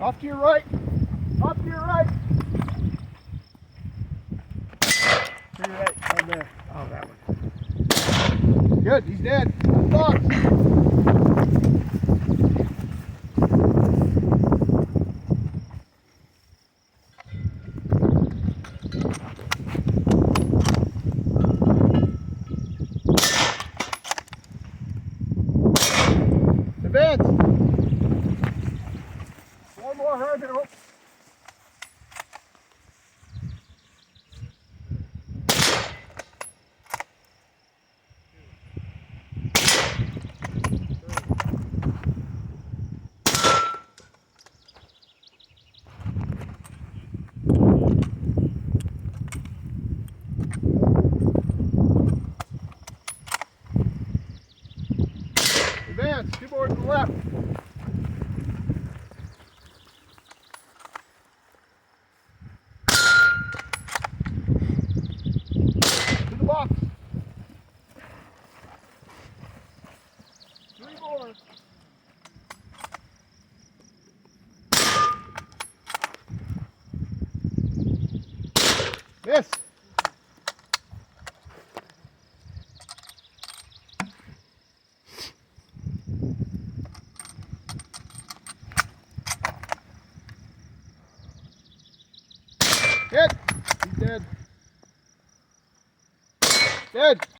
Off to your right. Off to your right. To your right. Down there. Oh, that one. Good. He's dead. Box. Advance. One more hurdle. Advance. Two more to the left. To the box. Three more. Miss. Hit. He's dead. Dead.